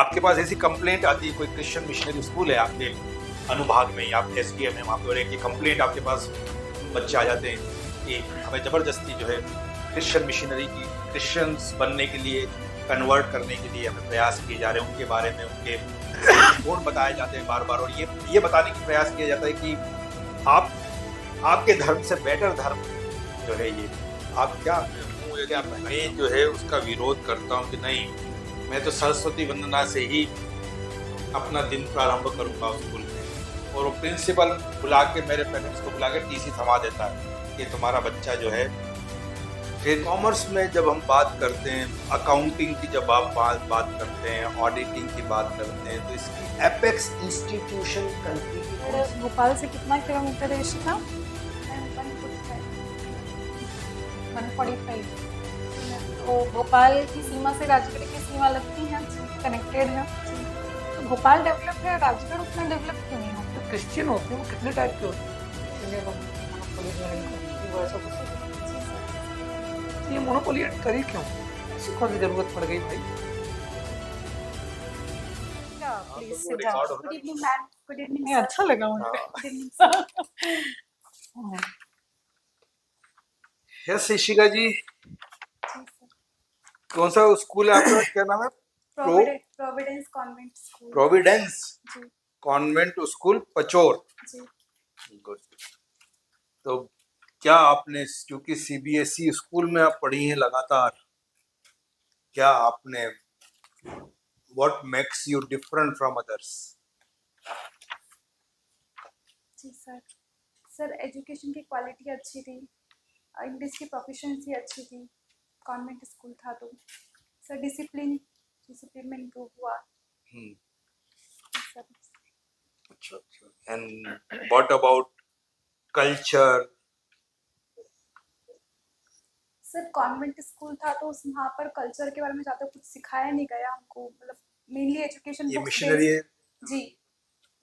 आपके पास ऐसी कंप्लेंट आती है, कोई क्रिश्चियन मिशनरी स्कूल है आपके अनुभाग में, आप एसडीएम है वहाँ पे, और एक कंप्लेंट आपके पास बच्चे आ जाते हैं कि हमें ज़बरदस्ती जो है क्रिश्चियन मिशनरी की क्रिश्चियंस बनने के लिए, कन्वर्ट करने के लिए हमें प्रयास किए जा रहे हैं, उनके बारे में उनके गुण बताए जाते हैं बार बार, और ये बताने की प्रयास किया जाता है कि आप आपके धर्म से बेटर धर्म जो है ये, आप क्या मैं जो है उसका विरोध करता हूँ कि नहीं, मैं तो सरस्वती वंदना से ही अपना दिन प्रारंभ करूंगा स्कूल में, और वो प्रिंसिपल बुला के, मेरे पेरेंट्स को बुला के टीसी थमा देता है कि तुम्हारा बच्चा जो है। फिर कॉमर्स में जब हम बात करते हैं, अकाउंटिंग की जब आप बात करते हैं, ऑडिटिंग की बात करते हैं, तो इसकी एपेक्स इंस्टीट्यूशन कंट्री की भोपाल से कितना किलोमीटर है इशिका? 145। तो भोपाल की सीमा से राजगढ़ की सीमा लगती है, कनेक्टेड है। तो भोपाल डेवलप है, राजगढ़ उतना डेवलप क्यों नहीं है? तो क्रिश्चियन होते हैं, वो कितने टाइप के होते हैं? वो ऐसा कुछ ये मोनोपोली करी क्यों? ऐसी कौन सी जरूरत पड़ गई भाई? प्लीज तो सिट रिकॉर्ड डाउन। हो good evening ma'am. Good evening. नहीं, अच्छा लगा मुझे। Good evening. यस ईशिका जी, कौन सा स्कूल है आपका, क्या नाम है? Providence convent school. प्रोविडेंस जी कॉन्वेंट स्कूल पचोर। जी। गुड। तो क्या आपने, क्योंकि सीबीएसई स्कूल में आप पढ़ी हैं लगातार, क्या आपने, what makes you different from others? जी सर एजुकेशन की क्वालिटी अच्छी थी, इंग्लिश की प्रोफिशिएंसी अच्छी थी, कॉन्वेंट स्कूल था। तो सर डिसिप्लिन में इम्प्रूव हुआ सर। अच्छा अच्छा। And what about culture? Sir convent school था तो वहाँ पर कल्चर के बारे में ज़्यादा कुछ सिखाया नहीं गया हमको, मतलब मेनली एजुकेशन ये बुक्स मिशनरी जी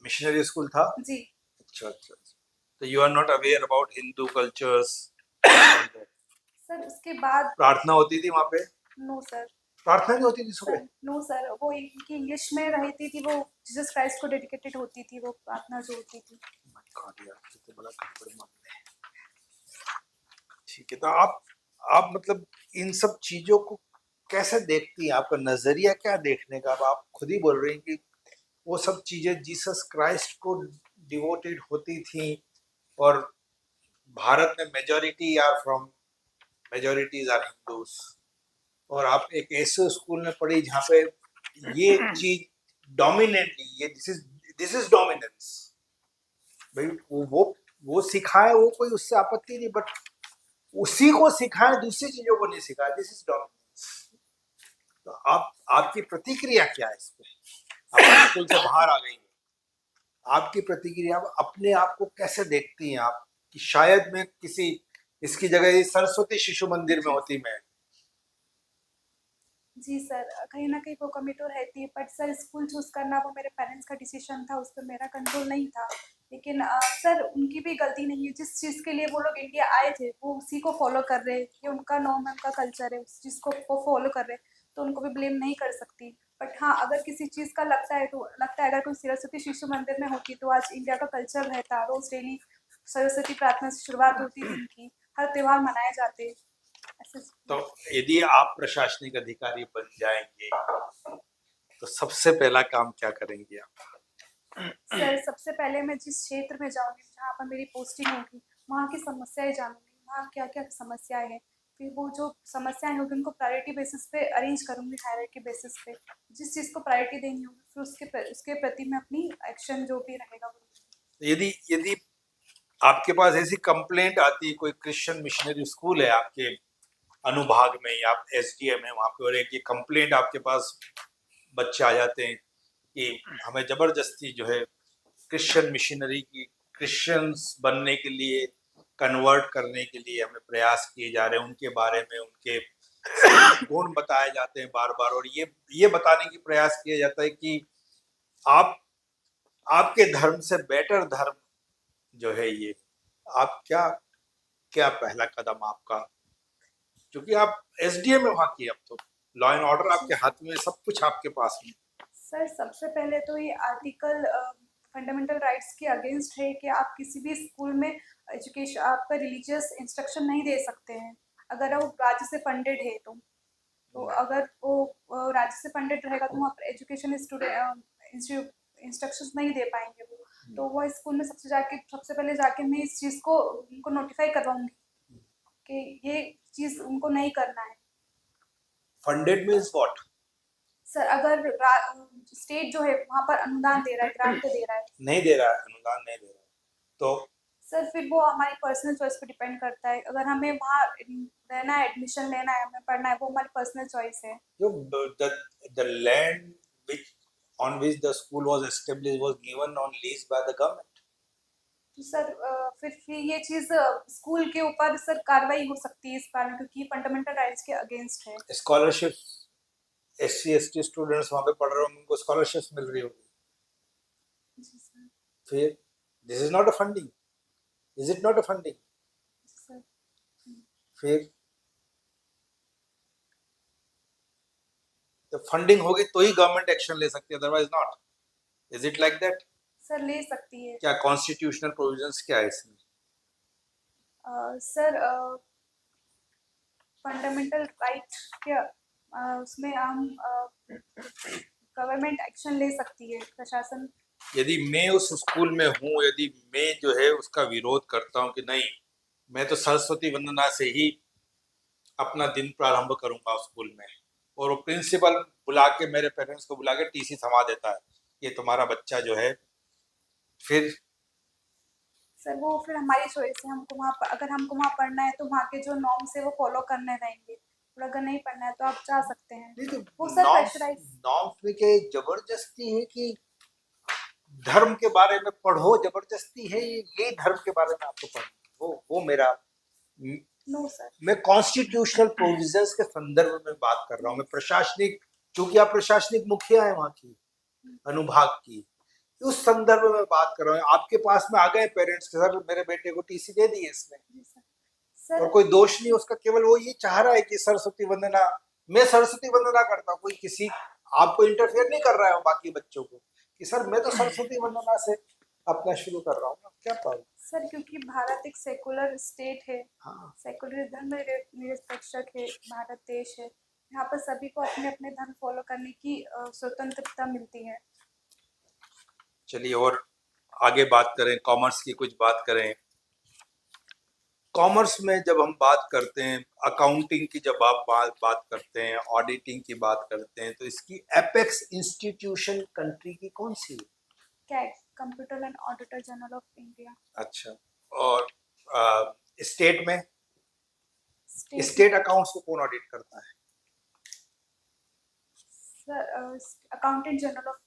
मिशनरी स्कूल था? जी। अच्छा अच्छा। तो you are not aware about Hindu cultures? Sir उसके बाद प्रार्थना होती थी वहाँ पे? No sir. प्रार्थना नहीं होती थी सुबह? नो सर, वो इनकी इंग्लिश में रहती थी, वो जीसस क्राइस्ट को डेडिकेटेड होती थी, वो प्रार्थना जो होती थी। गॉड यार, ये तो बड़ा गड़बड़ मामला है। ठीक है, तो आप मतलब इन सब चीजों को कैसे देखती हैं? आपका नजरिया क्या देखने का? अब आप खुद ही बोल रही हैं कि वो सब चीजें जीसस क्राइस्ट को डिवोटेड होती थी, और भारत में मेजॉरिटीज आर हिंदूज, और आप एक ऐसे स्कूल में पढ़ी जहाँ पे ये चीज डोमिनेटली, ये दिस इज डोमिनेंस भाई, वो सिखाए, वो कोई उससे आपत्ति नहीं, बट उसी को सिखाए, दूसरी चीजों को नहीं सिखाए, दिस इज डोमिनेंस। तो आपकी प्रतिक्रिया क्या है इस पे? आप स्कूल से बाहर आ गई हैं, आपकी प्रतिक्रिया, आप अपने आप को कैसे देखती हैं आप, कि शायद मैं किसी, इसकी जगह सरस्वती शिशु मंदिर में होती मैं? जी सर, कहीं ना कहीं वो कमी तो रहती है, बट सर स्कूल चूज करना वो मेरे पेरेंट्स का डिसीजन था, उस पर मेरा कंट्रोल नहीं था। लेकिन सर उनकी भी गलती नहीं है, जिस चीज़ के लिए वो लोग इंडिया आए थे वो उसी को फॉलो कर रहे हैं, ये उनका नॉर्म है, उनका कल्चर है, उस चीज़ को वो फॉलो कर रहे हैं, तो उनको भी ब्लेम नहीं कर सकती। बट हाँ, अगर किसी चीज़ का लगता है अगर कोई सरस्वती शिशु मंदिर में होती तो आज इंडिया का कल्चर रहता, रोज डेली सरस्वती प्रार्थना से शुरुआत होती थी उनकी, हर त्यौहार मनाए जाते ऐसे। तो यदि आप प्रशासनिक अधिकारी बन जाएंगे तो सबसे पहला काम क्या करेंगे आप? सर सबसे पहले मैं जिस क्षेत्र में जाऊंगी, जहाँ पर मेरी पोस्टिंग होगी, वहाँ की समस्याएं जानूंगी, वहाँ क्या क्या समस्याएं हैं, फिर वो जो समस्याएं होगी उनको प्रायोरिटी बेसिस पे अरेंज करूंगी, हायरार्की बेसिस पे जिस चीज़ को प्रायोरिटी देनी होगी, फिर उसके प्रति मैं अपनी एक्शन जो भी रहेगा वो। यदि आपके पास ऐसी कंप्लेंट आती है, कोई क्रिश्चियन मिशनरी स्कूल है आपके अनुभाग में, या आप एसडीएम है वहाँ पे, और एक ये कंप्लेंट आपके पास बच्चे आ जाते हैं कि हमें जबरदस्ती जो है क्रिश्चियन मिशनरी की क्रिश्चियंस बनने के लिए, कन्वर्ट करने के लिए हमें प्रयास किए जा रहे हैं, उनके बारे में उनके गुण बताए जाते हैं बार बार, और ये बताने की प्रयास किया जाता है कि आपके धर्म से बेटर धर्म जो है ये, आप क्या पहला कदम आपका, क्योंकि आप एसडीएम में वहाँ की, अब तो लॉ एंड ऑर्डर आपके हाथ में, सब कुछ आपके पास में। सर सबसे पहले तो ये आर्टिकल फंडामेंटल राइट्स के अगेंस्ट है कि आप किसी भी स्कूल में एजुकेशन आपका रिलीजियस इंस्ट्रक्शन नहीं दे सकते हैं अगर वो राज्य से फंडेड है तो अगर वो राज्य से फंडेड रहेगा तो वहाँ पर एजुकेशन स्टूडेंट इंस्ट्रक्शंस नहीं दे पाएंगे वो तो वो स्कूल में सबसे पहले जाके मैं इस चीज़ को उनको नोटिफाई करवाऊंगी कि ये चीज़ उनको नहीं करना है। Funded means what? सर अगर स्टेट जो है वहाँ पर अनुदान दे रहा है, ग्रांट दे रहा है, नहीं दे रहा है, अनुदान नहीं दे रहा है तो सर फिर वो हमारी पर्सनल चॉइस पे डिपेंड करता है। अगर हमें वहाँ रहना है, एडमिशन लेना है, हमें पढ़ना है, वो हमारी पर्सनल चॉइस है। the land which on which the school was established was given on lease by the government. तो सर फिर ये चीज़ स्कूल के ऊपर सर कार्रवाई हो सकती है इस बारे में क्योंकि फंडामेंटल राइट्स के अगेंस्ट है। स्कॉलरशिप SC ST स्टूडेंट्स वहाँ पे पढ़ रहे होंगे, उनको स्कॉलरशिप्स मिल रही होगी, जी सर। फिर this is not a funding, is it not a funding? Sir फिर तो फंडिंग होगी तो ही गवर्नमेंट एक्शन ले सकती है, otherwise not. Is it like that? Sir ले सकती है। क्या कॉन्स्टिट्यूशनल प्रोविजंस क्या है इसमें? सर फंडामेंटल राइट के उसमें हम गवर्नमेंट एक्शन ले सकती है, प्रशासन। यदि मैं उस स्कूल में हूँ, यदि मैं जो है उसका विरोध करता हूँ कि नहीं मैं तो सरस्वती वंदना से ही अपना दिन प्रारंभ करूंगा स्कूल में, और वो प्रिंसिपल बुला के मेरे पेरेंट्स को बुला के TC थमा देता है, ये तुम्हारा बच्चा जो है, फिर सर वो फिर हमारी चॉइस है। हमको वहाँ पर अगर हमको वहाँ पढ़ना है तो वहाँ के जो नॉर्म्स है वो फॉलो करने रहेंगे, और अगर नहीं पढ़ना है तो आप जा सकते हैं। नहीं तो वो सर प्रेशराइज नॉर्म्स में क्या जबरदस्ती है कि धर्म के बारे में पढ़ो, जबरदस्ती है ये धर्म के बारे में आपको पढ़ो, वो मेरा नो सर। मैं कॉन्स्टिट्यूशनल प्रोविजंस के संदर्भ में बात कर रहा हूँ। मैं प्रशासनिक, क्योंकि आप प्रशासनिक मुखिया है वहाँ की अनुभाग की, उस संदर्भ में बात कर रहा हूँ। आपके पास में आ गए पेरेंट्स के सर मेरे बेटे को TC दे दी है इसने, सर और कोई दोष नहीं उसका, केवल वो ये चाह रहा है कि सरस्वती वंदना, मैं सरस्वती वंदना करता हूँ, कोई किसी आपको इंटरफेयर नहीं कर रहा है बाकी बच्चों को कि सर मैं तो सरस्वती वंदना से अपना शुरू कर रहा हूँ ना, क्या प्रॉब्लम? सर क्योंकि भारत एक सेकुलर स्टेट है, हाँ, सेकुलर धर्म निरपेक्षक है भारत देश है, यहाँ पर सभी को अपने अपने धर्म फॉलो करने की स्वतंत्रता मिलती है। चलिए और आगे बात करें, कॉमर्स की कुछ बात करें। कॉमर्स में जब हम बात करते हैं, अकाउंटिंग की जब आप बात करते हैं, ऑडिटिंग की बात करते हैं, तो इसकी एपेक्स इंस्टीट्यूशन कंट्री की कौन सी है? कैट, computer and auditor general of India. अच्छा, और स्टेट में स्टेट स्टेट अकाउंट्स को कौन ऑडिट करता है? Sir accountant general of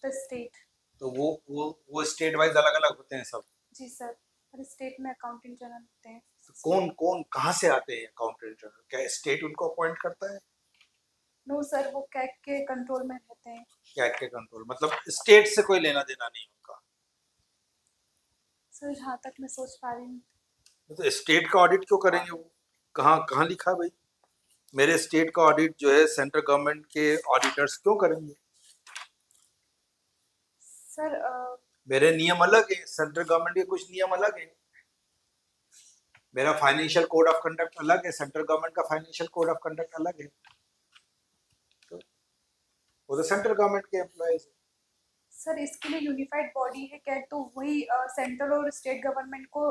the state. तो वो स्टेट वाइज अलग अलग होते हैं सब। जी सर, हर स्टेट में अकाउंटेंट जनरल होते हैं। तो कौन कौन कहाँ से आते हैं अकाउंटेंट जनरल? क्या स्टेट उनको अपॉइंट करता है? नो सर, वो कैट के कंट्रोल में रहते हैं। क्या के कंट्रोल, मतलब स्टेट से कोई लेना देना नहीं उनका? सर जहाँ तक मैं सोच पा रही हूँ। तो स्टेट का ऑडिट क्यों करेंगे वो? कहाँ कहाँ लिखा है भाई? मेरे स्टेट का ऑडिट जो है सेंट्रल गवर्नमेंट के ऑडिटर्स क्यों करेंगे? सर मेरे नियम अलग है, सेंट्रल गवर्नमेंट के कुछ नियम अलग है। मेरा फाइनेंशियल कोड ऑफ कंडक्ट अलग है, सेंट्रल गवर्नमेंट का फाइनेंशियल कोड ऑफ कंडक्ट अलग है। तो वो तो सेंट्रल गवर्नमेंट के एम्प्लॉइज। सर इसके लिए यूनिफाइड बॉडी है कैट, तो वही सेंट्रल और स्टेट गवर्नमेंट को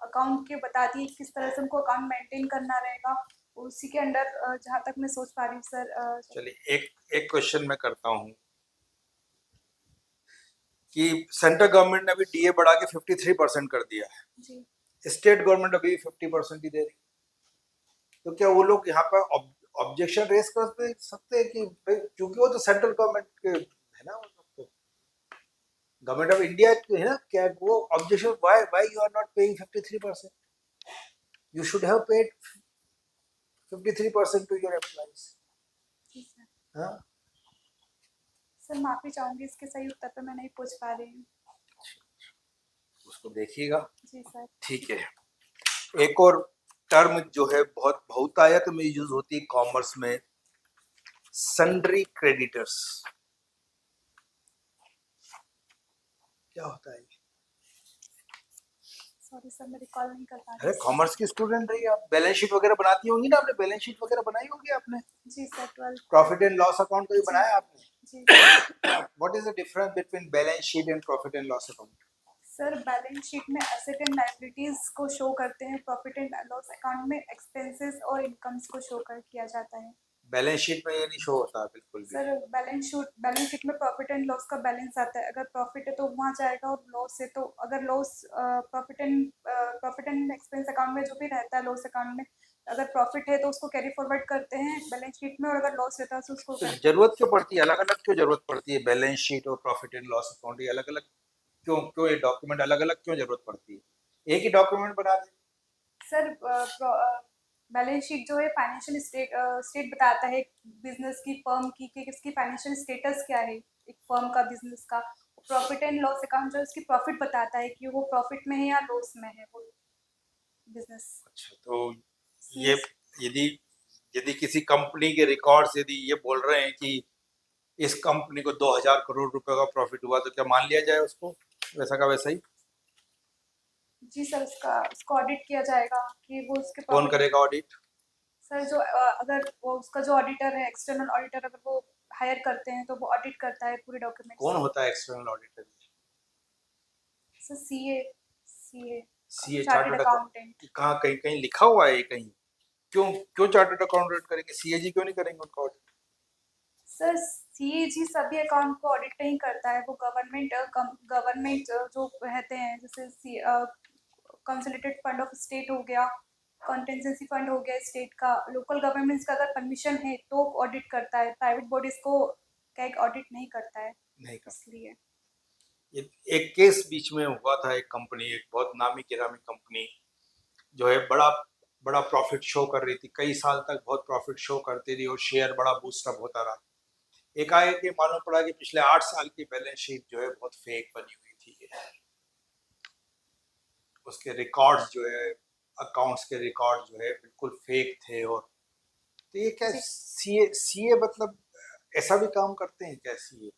अकाउंट के बता दिए किस तरह से उनको अकाउंट मेंटेन करना रहेगा, उसी के अंडर जहाँ तक मैं सोच पा रही हूँ सर। चलिए एक क्वेश्चन मैं करता हूँ कि सेंट्रल गवर्नमेंट ने अभी DA बढ़ा के 53% कर दिया है, जी स्टेट गवर्नमेंट अभी 50% ही दे रही, तो क्या वो लोग यहाँ पर ऑब्जेक्शन रेस कर सकते हैं कि क्योंकि वो तो सेंट्रल गवर्नमेंट के है ना, वो लोग तो गवर्नमेंट ऑफ इंडिया है ना, क्या वो objection why you are not paying 53%? You should have paid 53% to your employees. जी सर। सर माफी चाहूंगी, इसके सही उत्तर पे मैं नहीं पूछ पा रही हूँ। उसको देखिएगा। जी सर। ठीक है। एक और टर्म जो है बहुत बहुतायत में यूज होती है कॉमर्स में, सन्ड्री क्रेडिटर्स। क्या होता है ये? सॉरी सर, मैं रिकॉल नहीं कर पा अरे रही। कॉमर्स की स्टूडेंट रही आप, बैलेंस शीट वगैरह बनाती होंगी ना, आपने बैलेंस शीट वगैरह बनाई होगी आपने, जी sir, 12। Profit and loss account कभी बनाया आपने? जी what is the difference between balance sheet and profit and loss account? Sir, balance sheet में एसेट एंड लायबिलिटीज को शो करते हैं, प्रॉफिट एंड लॉस अकाउंट में एक्सपेंसेस और इनकम्स को शो कर किया जाता है। बैलेंस शीट में ये नहीं शो होता बिल्कुल भी। सर, बैलेंस शीट में प्रॉफिट एंड लॉस का बैलेंस आता है, अगर प्रॉफिट है तो वहाँ जाएगा, और लॉस है तो अगर loss profit and expense account में जो भी रहता है लॉस अकाउंट में, अगर प्रॉफिट है तो उसको कैरी फॉरवर्ड करते हैं बैलेंस शीट में, और अगर लॉस रहता है तो उसको तो जरूरत क्यों पड़ती है, अलग अलग क्यों जरूरत पड़ती है बैलेंस शीट और प्रॉफिट एंड लॉस अकाउंट, ये अलग अलग क्यों, क्यों ये डॉक्यूमेंट अलग अलग क्यों जरूरत पड़ती है, एक ही डॉक्यूमेंट बना दे। सर, बैलेंस शीट जो है फाइनेंशियल स्टेट बताता है बिजनेस की, फर्म की, कि इसकी फाइनेंशियल स्टेटस क्या है एक फर्म का, बिजनेस का। प्रॉफिट एंड लॉस अकाउंट जो है उसकी प्रॉफिट बताता है कि वो प्रॉफिट में है या लॉस में है वो बिजनेस। अच्छा, तो ये यदि यदि किसी कंपनी के रिकॉर्ड्स यदि ये बोल रहे हैं कि इस कंपनी को 2000 करोड़ रुपए का प्रॉफिट हुआ, तो क्या मान लिया जाए उसको वैसा का वैसा ही? जी सर, उसको ऑडिट किया जाएगा कि वो उसके कौन profit- करेगा ऑडिट? सर, जो अगर वो उसका जो ऑडिटर है, एक्सटर्नल ऑडिटर, अगर वो हायर करते हैं तो वो ऑडिट करता है पूरे डॉक्यूमेंट्स। कौन होता है external auditor? Sir, CA CA CA chartered accountant. कहाँ, कहीं कहीं लिखा हुआ है ये कहीं? क्यों क्यों चार्टर्ड अकाउंटेंट करेंगे, सीएजी क्यों नहीं करेंगे उनका ऑडिट? सर, सीएजी सभी अकाउंट को ऑडिट नहीं करता है, वो गवर्नमेंट जो रहते हैं, जैसे कंसोलिडेटेड फंड ऑफ स्टेट हो गया, कॉन्टेंजेंसी फंड हो गया स्टेट का, लोकल गवर्नमेंट्स का अगर परमिशन है तो ऑडिट करता है, प्राइवेट बॉडीज को क्या ऑडिट नहीं करता है, नहीं कर। इसलिए। एक केस बीच में हुआ था, एक कंपनी, एक बहुत नामी गिरामी कंपनी जो है बड़ा बड़ा प्रॉफिट शो कर रही थी, कई साल तक बहुत प्रॉफिट शो करती रही और शेयर बड़ा बूस्टअप होता रहा। एकाएक ये मालूम पड़ा कि पिछले 8 साल की बैलेंस शीट जो है बहुत फेक बनी हुई थी, उसके रिकॉर्ड्स जो है, अकाउंट्स के रिकॉर्ड जो है बिल्कुल फेक थे। और तो ये क्या, सीए सीए मतलब ऐसा भी काम करते हैं क्या सीए?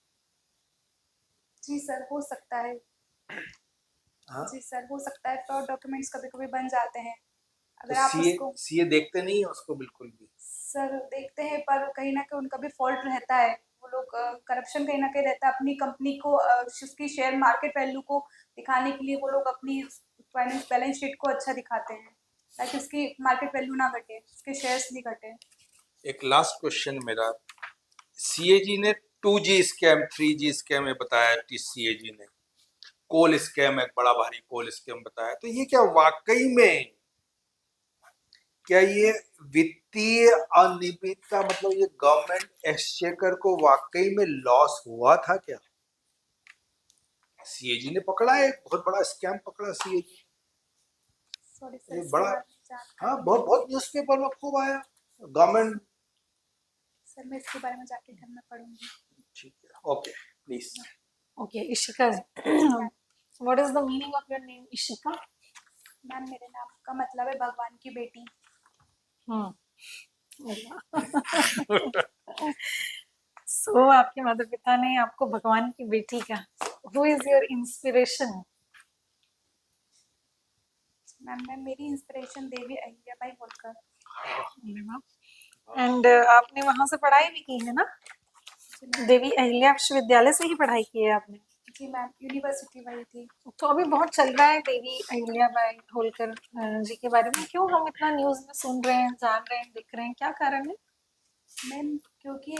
जी सर, हो सकता है। हाँ, जी सर, हो सकता है, फ्रॉड डॉक्यूमेंट्स कभी कभी बन जाते हैं, तो अगर आप उसको। सीए देखते नहीं है उसको बिल्कुल भी? सर, देखते हैं पर कहीं ना कहीं उनका भी फॉल्ट रहता है, वो लोग करप्शन कहीं ना कहीं रहता है, अपनी कंपनी को उसकी शेयर मार्केट वैल्यू को दिखाने के लिए वो लोग अपनी फाइनेंस बैलेंस शीट को अच्छा दिखाते हैं, ताकि उसकी मार्केट वैल्यू ना घटे, उसके शेयर्स नहीं घटे। एक लास्ट क्वेश्चन मेरा, सीएजी ने 2G स्कैम 3G स्कैम में बताया, सीएजी ने कोल स्कैम, एक बड़ा भारी कोल स्कैम बताया, तो ये क्या वाकई में, क्या ये वित्तीय अनियमितता, मतलब ये गवर्नमेंट एक्सचेकर को वाकई में लॉस हुआ था क्या? सीएजी ने पकड़ा है, एक बहुत बड़ा स्कैम पकड़ा सीएजी। सॉरी सर, ये इसके बड़ा, बारे में जानकारी हाँ नहीं बहुत है। बहुत न्यूज़पेपर में खूब आया गवर्नमेंट। सर, मैं इसके बारे में जाके घर में पढ़ूंगी। ठीक है, okay please. Okay, Ishika. What is the meaning of your name, Ishika? Ma'am, मेरे नाम का मतलब है भगवान की बेटी। So आपके माता पिता ने आपको भगवान की बेटी का, who is your inspiration? Ma'am, मेरी इंस्पिरेशन देवी अहिल्याबाई होलकर। एंड आपने वहां से पढ़ाई भी की है ना? देवी अहिल्या विश्वविद्यालय से ही पढ़ाई की है आपने? जी मैम, यूनिवर्सिटी वही थी। तो अभी बहुत चल रहा है देवी अहिल्याबाई होलकर जी के बारे में, क्यों हम इतना न्यूज में सुन रहे हैं, जान रहे हैं, दिख रहे हैं, क्या कारण है? मैम, क्योंकि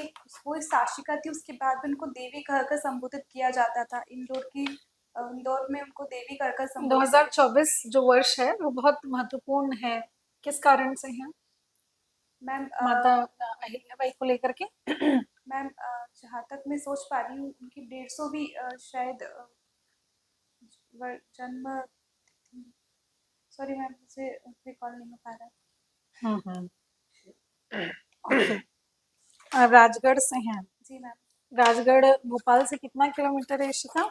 वो एक शासिका थी, उसके बाद उनको देवी कहकर संबोधित किया जाता था। इंदौर में उनको देवी कहकर संबोधित। 2024 जो वर्ष है वो बहुत महत्वपूर्ण है, किस कारण से है मैम, माता अहिल्याबाई को लेकर के? मैम, जहाँ तक मैं सोच पा रही हूँ, उनकी 150वीं शायद जन्म, सॉरी मैम, मुझे रिकॉल नहीं हो पा रहा। Okay. राजगढ़ से हैं? जी मैम। राजगढ़ भोपाल से कितना किलोमीटर है इशिका?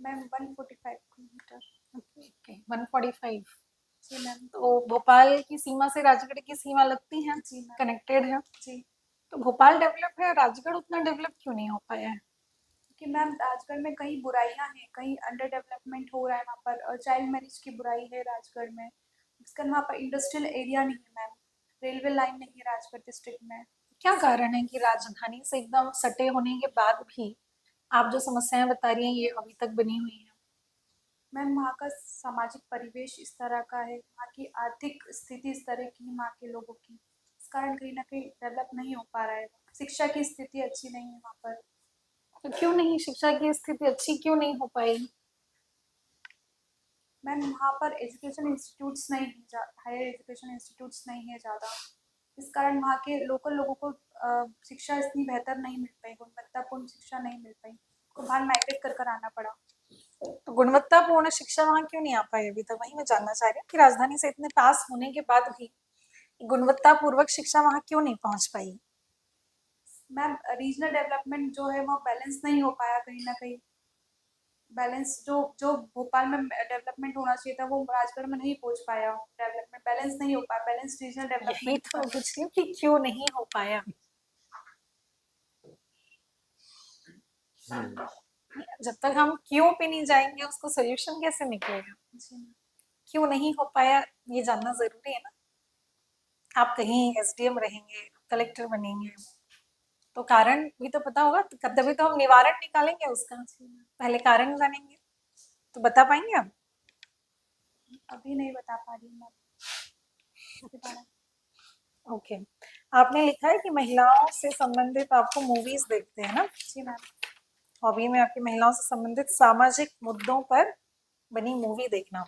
Ma'am, 145 kilometre. Okay, 145। जी मैम। तो भोपाल की सीमा से राजगढ़ की सीमा लगती है, जी मैम। कनेक्टेड है। जी। तो भोपाल डेवलप है, राजगढ़ उतना डेवलप क्यों नहीं हो पाया है? कि मैम राजगढ़ में कई बुराइयां हैं, कहीं अंडर डेवलपमेंट हो रहा है वहाँ पर, चाइल्ड मैरिज की बुराई है राजगढ़ में। इसका वहाँ पर इंडस्ट्रियल एरिया नहीं है मैम, रेलवे लाइन नहीं है राजगढ़ डिस्ट्रिक्ट में। क्या कारण है कि राजधानी से एकदम सटे होने के बाद भी आप जो समस्याएं बता रही हैं ये अभी तक बनी हुई हैं? मैम वहाँ का सामाजिक परिवेश इस तरह का है, वहाँ की आर्थिक स्थिति इस तरह की है, वहाँ के लोगों की, इस कारण कहीं ना कहीं डेवलप नहीं हो पा रहा है। शिक्षा की स्थिति अच्छी नहीं है वहाँ पर। तो क्यों नहीं, शिक्षा की स्थिति अच्छी क्यों नहीं हो पाई? मैम वहाँ पर एजुकेशन इंस्टीट्यूट्स नहीं है, हायर एजुकेशन इंस्टीट्यूट्स नहीं है ज़्यादा, इस कारण वहाँ के लोकल लोगों को शिक्षा इतनी बेहतर नहीं मिल पाई, गुणवत्तापूर्ण शिक्षा नहीं मिल पाई, को बाहर माइग्रेट कर कर आना पड़ा। तो गुणवत्तापूर्ण शिक्षा वहाँ क्यों नहीं आ पाई अभी तक? वही मैं जानना चाह रही हूँ कि राजधानी से इतने पास होने के बाद भी गुणवत्तापूर्वक शिक्षा वहाँ क्यों नहीं पहुँच पाई? मैम रीजनल डेवलपमेंट जो है वो बैलेंस नहीं हो पाया कहीं ना कहीं। बैलेंस जो जो भोपाल में डेवलपमेंट होना चाहिए था वो राजगढ़ में नहीं पहुंच पाया, डेवलपमेंट बैलेंस नहीं हो पाया, बैलेंस रीजनल यही डेवलपमेंट। तो मैं पूछ रही हूँ कि क्यों नहीं हो पाया। जब तक हम क्यों पे नहीं जाएंगे उसको सोल्यूशन कैसे निकलेगा? जी मैम। क्यों नहीं हो पाया ये जानना जरूरी है ना। आप कहीं एसडीएम रहेंगे, कलेक्टर बनेंगे, तो कारण भी तो पता होगा, तभी तो हम निवारण निकालेंगे उसका। पहले कारण जानेंगे, तो बता पाएंगे आप? अभी नहीं बता पा रही हूँ मैम। ओके। आपने लिखा है कि महिलाओं से संबंधित आपको मूवीज देखते हैं ना? जी मैम। हॉबी में आपकी महिलाओं से संबंधित सामाजिक मुद्दों पर बनी मूवी देखना।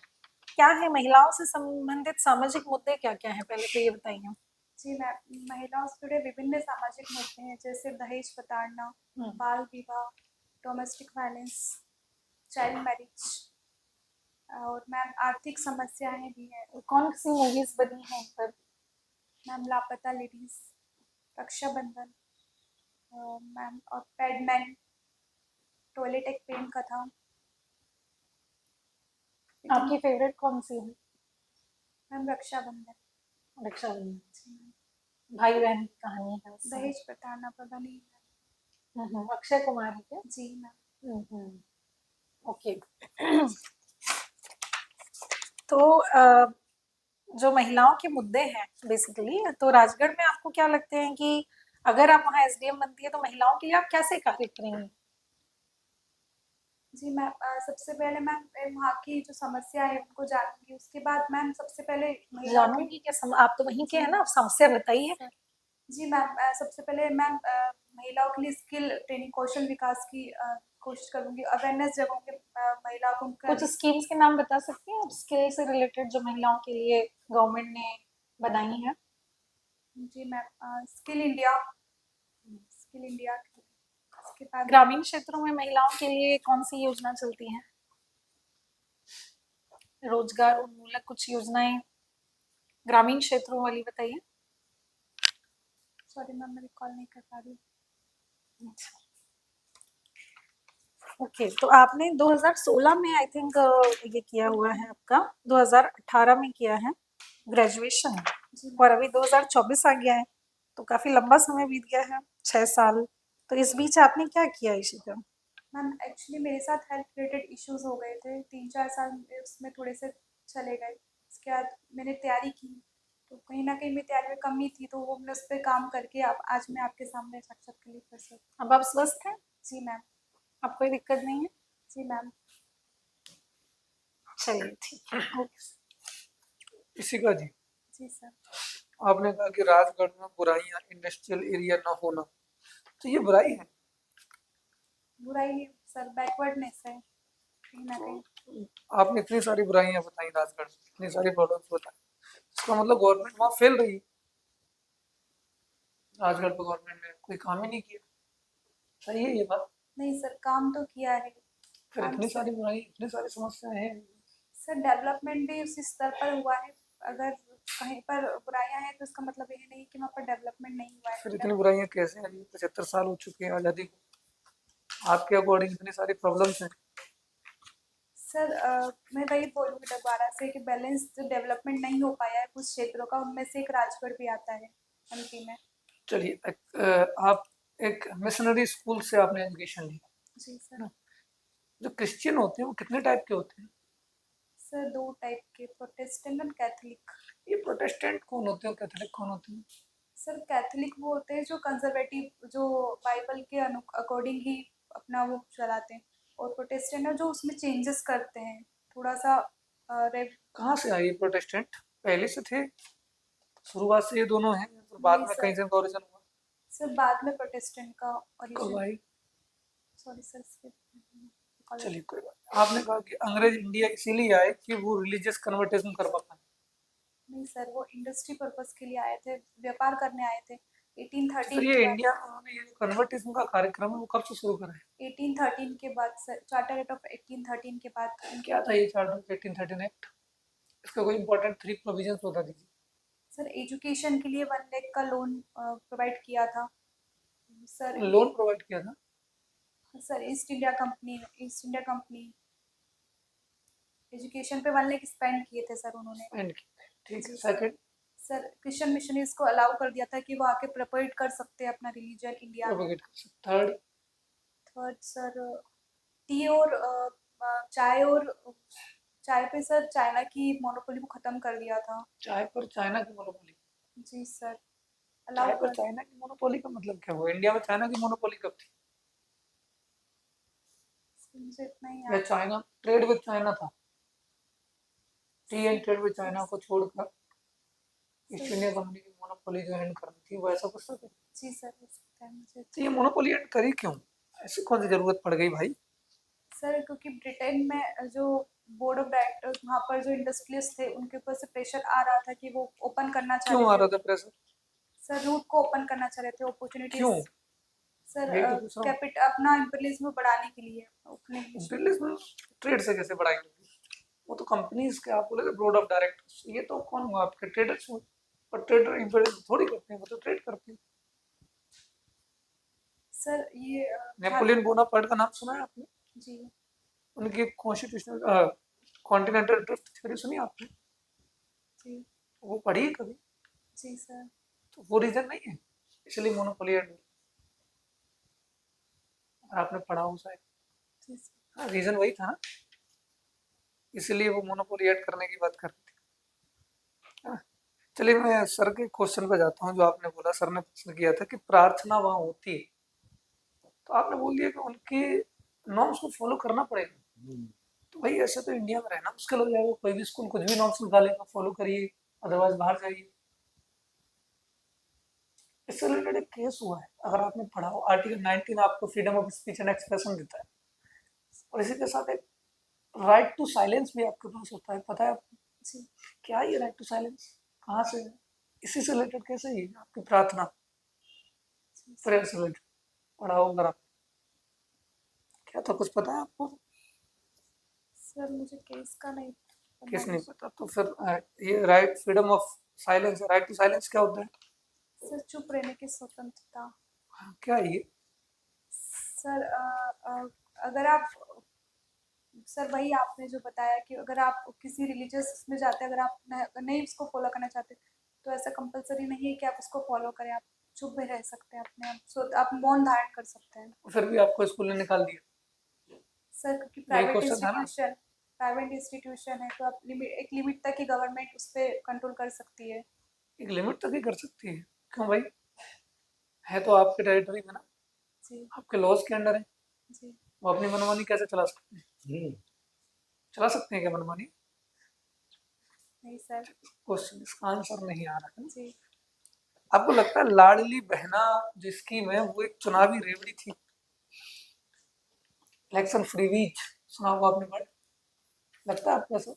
क्या है महिलाओं से संबंधित सामाजिक मुद्दे, क्या क्या है, पहले तो ये बताइए। जी मैम, महिलाओं से जुड़े विभिन्न सामाजिक मुद्दे हैं, जैसे दहेज प्रताड़ना, बाल विवाह, डोमेस्टिक वायलेंस, चाइल्ड मैरिज, और मैम आर्थिक समस्याएं भी हैं। कौन सी मूवीज बनी है इन पर? मैम लापता लेडीज, रक्षाबंधन, मैम और पैडमैन, टॉयलेट एक प्रेम कथा। आपकी फेवरेट कौन सी है? मैम रक्षाबंधन। रक्षाबंधन। जी मैम। भाई बहन की कहानी है उसमें। दहेज प्रताड़ना पर बनी है। अक्षय कुमार है क्या? जी मैम। ओके। तो जो महिलाओं के मुद्दे हैं बेसिकली, तो राजगढ़ में आपको क्या लगते हैं कि अगर आप वहाँ एसडीएम बनती है तो महिलाओं के लिए आप कैसे कार्य करेंगी? जी मैम, सबसे पहले मैम वहाँ की जो समस्या है उनको जानूंगी, उसके बाद मैम सबसे पहले महिलाओं की। जानूंगी क्या आप तो वहीं के हैं ना, आप समस्या बताइए। जी मैम, सबसे पहले मैम महिलाओं के लिए स्किल ट्रेनिंग, कौशल विकास की कोशिश करूंगी, अवेयरनेस जगहों के महिलाओं को कुछ स्कीम्स के नाम बता सकती हैं आप, स्किल से रिलेटेड जो महिलाओं के लिए गवर्नमेंट ने बनाई है? जी ma'am, skill India, skill India. उसके बाद ग्रामीण क्षेत्रों में महिलाओं के लिए कौन सी योजना चलती है? रोजगार उन्मूलक कुछ योजनाएं ग्रामीण क्षेत्रों वाली बताइए। सॉरी मैम, मैं रिकॉल नहीं कर पा रही हूँ। ओके, तो आपने 2016 में आई थिंक ये किया हुआ है आपका, 2018 में किया है ग्रेजुएशन, और अभी 2024 आ गया है, तो काफी लंबा समय बीत गया है, 6 साल। तो इस बीच आपने क्या किया इसी का? मैम एक्चुअली मेरे साथ हेल्थ रिलेटेड इश्यूज हो गए थे, 3-4 साल उसमें थोड़े से चले गए। उसके बाद मैंने तैयारी की, तो कहीं ना कहीं मेरी तैयारी में कमी थी, तो वो मैं उस पर काम करके अब आज मैं आपके सामने साक्षात्कार कर सकती। अब आप स्वस्थ हैं? जी मैम। अब कोई दिक्कत नहीं है? जी मैम। चलिए ठीक है। इसी का जी, जी सर। आपने कहा कि राजगढ़ में बुराइयां, इंडस्ट्रियल एरिया ना होना, तो ये बुराई है? बुराई नहीं सर, बैकवर्डनेस है कहीं ना कहीं। आपने इतनी सारी बुराइयां बताई राजगढ़ में, इतनी सारी प्रॉब्लम्स बताई, इसका मतलब गवर्नमेंट वहाँ फेल रही है। राजगढ़ पे गवर्नमेंट ने कोई काम ही नहीं किया, सही है ये बात? नहीं सर, काम तो किया है। फिर इतनी सारी बुराई, इतनी सारी समस्याएं हैं। सर डेवलपमेंट भी उसी स्तर पर हुआ है, अगर कहीं पर बुराइयां हैं तो इसका मतलब ये नहीं कि वहाँ पर डेवलपमेंट नहीं हुआ है। फिर इतनी बुराइयां कैसे हैं? 75 साल हो चुके हैं आज़ादी को, आपके अकॉर्डिंग इतनी सारी प्रॉब्लम्स हैं। सर मैं वही बोलूँगी दोबारा से कि बैलेंस जो डेवलपमेंट नहीं हो पाया है कुछ क्षेत्रों का, उनमें से एक राजगढ़ भी आता है एमपी में। चलिए, आप एक मिशनरी स्कूल से आपने एजुकेशन ली, जी सर। ना? जो क्रिश्चियन होते हैं वो कितने टाइप के होते हैं? सर 2 टाइप के, प्रोटेस्टेंट एंड कैथोलिक। ये प्रोटेस्टेंट कौन होते हैं और कैथोलिक कौन होते हैं? सर कैथोलिक वो होते हैं जो कंजर्वेटिव, जो बाइबल के अकॉर्डिंग ही अपना वो चलाते हैं, और प्रोटेस्टेंट है जो उसमें चेंजेस करते हैं थोड़ा सा। कहाँ से आई ये प्रोटेस्टेंट? पहले से थे? शुरुआत से ये दोनों हैं या फिर बाद नहीं में कहीं सर, से ओरिजिन हुआ? सर बाद में प्रोटेस्टेंट का कब ओरिजिन। आई? सॉरी सर, चलिए कोई बात नहीं। आपने कहा कि अंग्रेज इंडिया इसीलिए आए कि वो रिलीजियस कन्वर्टेशन कर पाए। नहीं सर, वो इंडस्ट्री पर्पस के लिए आए थे, व्यापार करने आए थे तो 1813 फिर ये के बाद। इंडिया में उन्होंने ये कन्वर्टेशन का कार्यक्रम है वो कब से शुरू करा है? 1813 के बाद सर, चार्टर एक्ट ऑफ 1813 के बाद। क्या था ये चार्टर 1813 एक्ट? इसका कोई इंपॉर्टेंट 3 प्रोविजंस बता दीजिए। सर एजुकेशन के लिए 1 लाख का लोन प्रोवाइड किया था सर। लोन प्रोवाइड किया था? Sir east India company education पे 1 लाख स्पेंड किए थे सर उन्होंने। एंड ठीक है। जी sir. Second, sir Christian missionaries को अलाउ कर दिया था कि वो आके प्रोपेगेट कर सकते हैं अपना रिलीजन इंडिया में। प्रोपेगेट कर सकते। थर्ड, थर्ड सर, टी और चाय पे सर चाइना की मोनोपोली को खत्म कर दिया था। चाय पर चाइना की मोनोपोली? जी सर, चाय अलाउ पर कर। चाइना की मोनोपोली का मतलब क्या हुआ? इंडिया में चाइना की मोनोपोली कब थी? मुझे इतना ही या याद। चाइना ट्रेड विद चाइना था? T and trade with China को छोड़कर ईस्ट इंडिया कंपनी की मोनोपोली जो एंड करनी थी वो ऐसा कुछ था? जी सर, हो सकता है मुझे। तो ये मोनोपोली एंड करी क्यों? ऐसी कौन सी जरूरत पड़ गई भाई? सर क्योंकि ब्रिटेन में जो बोर्ड ऑफ डायरेक्टर्स, वहाँ पर जो इंडस्ट्रियलिस्ट थे उनके ऊपर से प्रेशर आ रहा था कि वो ओपन करना चाह क्यों आ रहे रहा थे। था प्रेशर? सर रूट को ओपन करना चाह रहे थे, अपॉर्चुनिटीज। क्यों? सर यही तो पूछ रहा हूँ। कैपिट अपना इंपीरियलिज्म बढ़ाने के लिए अपने। इंपीरियलिज्म ट्रेड से कैसे बढ़ाएंगे? वो तो कंपनीज के, आप बोले बोर्ड ऑफ डायरेक्टर्स, ये तो कौन हुआ आपके? ट्रेडर्स हुए। पर ट्रेडर इंपीरियलिज्म थोड़ी करते हैं, वो तो ट्रेड करते हैं। सर ये नेपोलियन बोनापार्ट का नाम सुना है आपने? जी उनकी कॉन्स्टिट्यूशनल कॉन्टिनेंटल ड्रिफ्ट थ्योरी सुनी आपने? जी वो पढ़ी है कभी? जी सर। तो वो रीजन नहीं है इसलिए मोनोपोली एंड आपने पढ़ा हो शायद। जी सर। हाँ, रीजन वही था ना, इसलिए वो मोनोपोली ऐड करने की बात कर रही थी। हाँ, चलिए मैं सर के क्वेश्चन पे जाता हूँ। जो आपने बोला, सर ने प्रश्न किया था कि प्रार्थना वहाँ होती है, तो आपने बोल दिया कि उनके नॉर्म्स को फॉलो करना पड़ेगा। तो भाई ऐसे तो इंडिया में रहना मुश्किल हो जाएगा, कोई भी स्कूल कुछ भी नॉर्म्स निकालेगा, फॉलो करिए, अदरवाइज बाहर जाइए। इससे रिलेटेड एक केस हुआ है, अगर आपने पढ़ा हो, आर्टिकल 19 आपको freedom of speech and expression देता है, और इसी के साथ एक राइट टू साइलेंस भी आपके पास होता है। पता है आपको जी क्या ये राइट टू साइलेंस कहाँ से है? इसी से रिलेटेड कैसे है आपकी प्रार्थना? प्रेयर से रिलेटेड पढ़ा हो अगर आप, क्या था कुछ पता है आपको? सर मुझे केस का नहीं किस नहीं पता? तो फिर ये right freedom of silence, right to silence क्या होता है? सर चुप रहने की स्वतंत्रता। क्या है ये? सर अगर आप, सर वही आपने जो बताया कि अगर आप किसी रिलीजियस में जाते हैं, अगर आप नहीं उसको फॉलो करना चाहते, तो ऐसा कंपलसरी नहीं है कि आप उसको फॉलो करें। आप चुप भी रह सकते हैं अपने आप, सो आप मौन धारण कर सकते हैं। फिर भी आपको स्कूल ने निकाल दिया? सर क्योंकि यही क्वेश्चन था ना? प्राइवेट इंस्टीट्यूशन है, तो आप एक लिमिट तक ही गवर्नमेंट उस पर कंट्रोल कर सकती है। एक लिमिट तक ही कर सकती है? क्यों भाई, है तो आपके टेरिटरी में ना, जी आपके लॉज के अंडर है, जी वो अपनी मनमानी कैसे चला सकते हैं? चला सकते हैं क्या मनमानी? नहीं सर। क्वेश्चन, इसका आंसर नहीं आ रहा है। जी आपको लगता है लाडली बहना जो स्कीम है वो एक चुनावी रेवड़ी थी? इलेक्शन फ्रीवीज सुना होगा आपने, बट लगता है आपको ऐसा?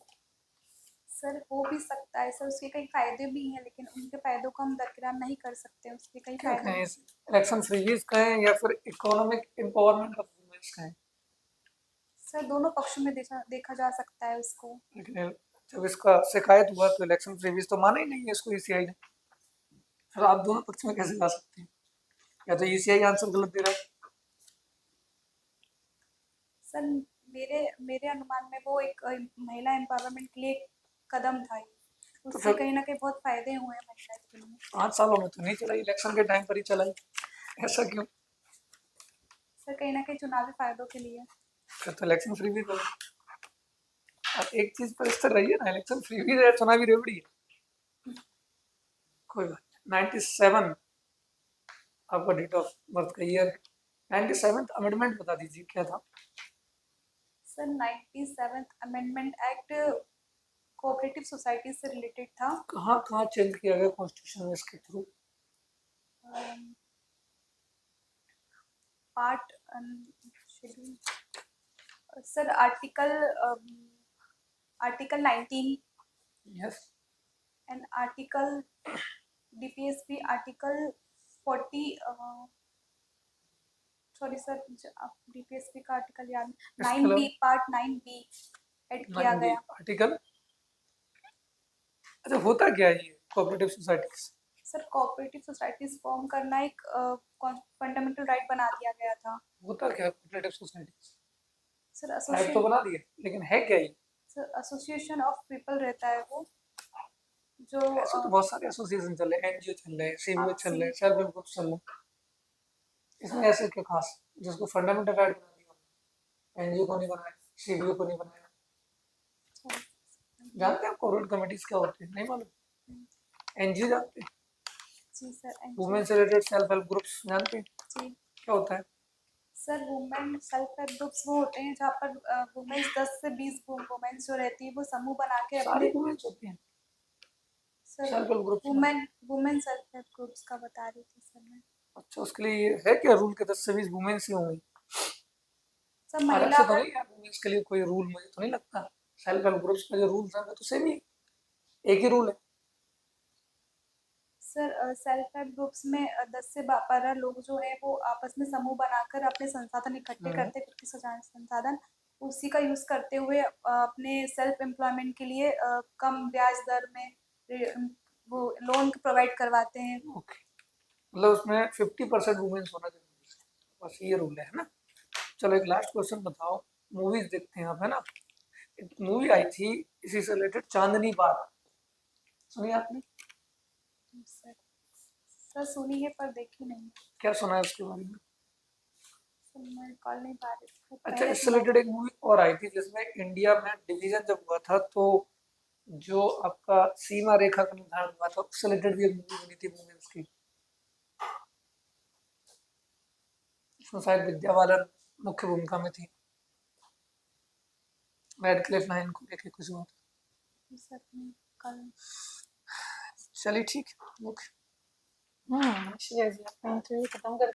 सर हो भी सकता है सर, उसके कई फायदे भी हैं, लेकिन उनके फायदों को हम दरकिरार नहीं कर सकते। उसके कई क्या फायदे। कहें, इलेक्शन फ्रीवीज कहें या फिर इकोनॉमिक एम्पावरमेंट ऑफ वुमेन्स कहें? सर दोनों पक्षों में देखा जा सकता है उसको। लेकिन जब इसका शिकायत हुआ तो इलेक्शन फ्रीवीज तो माना ही नहीं है इसको ईसीआई ने। फिर आप दोनों पक्ष में कैसे जा सकते हैं? या तो ईसीआई आंसर गलत दे रहा है? सर मेरे मेरे अनुमान में वो एक महिला एम्पावरमेंट के लिए एक कदम था ये। उससे फिर- कहीं ना कहीं बहुत फायदे हुए हैं महिला के लिए। 5 सालों में तो नहीं चलाई, इलेक्शन के टाइम पर ही चलाई, ऐसा क्यों? सर कहीं ना कहीं चुनावी फायदों के लिए। फिर तो इलेक्शन फ्री भी करो। अब एक चीज पर स्थिर रहिए ना, इलेक्शन फ्री भी है, चुनावी रेवड़ी है, कोई बात नहीं। 97 आपका डेट ऑफ बर्थ का ईयर, 97th अमेंडमेंट बता दीजिए क्या था। Sir 97th amendment act cooperative society से रिलेटेड था। कहाँ कहाँ चेंज किया गया कॉन्स्टिट्यूशन में इसके through? Part schedule sir article 19 yes, and article DPSP article 40 sorry sir DPSP का आर्टिकल याद 9B पार्ट 9B ऐड किया गया। आर्टिकल, अच्छा होता क्या है ये cooperative societies? Sir cooperative societies form करना एक फंडामेंटल राइट बना दिया गया था। होता क्या है कोऑपरेटिव सोसाइटीज? सर राइट तो बना दिए, लेकिन है क्या ये? सर एसोसिएशन ऑफ पीपल रहता है वो, जो ऐसे तो बहुत सारे एसोसिएशन चल रहे हैं, एनजीओ चल रहे हैं, सीबीओ चल रहे हैं, सेल्फ हेल्प ग्रुप चल रहे हैं, इसमें ऐसे क्या खास जिसको फंडामेंटल राइट बना दिया? एनजीओ को नहीं बनाया, सीबीओ को नहीं बनाया। जानते हैं कॉर्पोरेट कमेटीज क्या होती है? नहीं मालूम? एनजीओ जानते हैं? जी सर वुमेन से रिलेटेड सेल्फ हेल्प ग्रुप्स जानते हैं जी क्या होता है? Sir women self help groups वो होते हैं जहाँ पर वुमेन्स 10 से 20 वुमेन्स जो रहती है वो समूह बना के सारी अपने वुमेन्स होती हैं सर सेल्फ हेल्प ग्रुप्स में? वुमेन सेल्फ हेल्प ग्रुप्स का बता रही थी सर मैं। अच्छा, उसके लिए है क्या रूल के 10 से 20 वुमेन्स ही होंगी? सर अलग महिला से तो नहीं है वुमेन्स के लिए कोई रूल? मुझे तो नहीं लगता। सेल्फ हेल्प ग्रुप्स का जो रूल्स है वो तो सेम ही, एक ही रूल है। सर सेल्फ हेल्प ग्रुप्स में 10 से 12 लोग जो है वो आपस में समूह बनाकर अपने संसाधन इकट्ठे करते व्यक्ति संसाधन उसी का यूज करते हुए अपने सेल्फ एम्प्लॉयमेंट के लिए कम ब्याज दर में वो लोन प्रोवाइड करवाते हैं। ओके, मतलब उसमें 50% वुमेन्स होना जरूरी है, बस ये रूल है ना? चलो एक लास्ट क्वेश्चन बताओ, मूवीज देखते हैं आप, है ना? एक मूवी आई थी इसी से रिलेटेड, चांदनी बाग, सुनी आपने? सर सुनी है पर देखी नहीं। क्या सुना है उसके बारे में? सर मैं रिकॉल नहीं पा रही थी। अच्छा, इससे रिलेटेड एक मूवी और आई थी जिसमें इंडिया में डिवीजन जब हुआ था तो जो आपका सीमा रेखा का निर्धारण हुआ था उससे रिलेटेड भी एक मूवी बनी थी वुमेन्स की। उसमें शायद विद्या बालन मुख्य भूमिका में थी, रेडक्लिफ लाइन को लेके कुछ हुआ था। सर कल चलिए ठीक है, ओके। श्रेया जी, अपना इंटरव्यू खत्म कर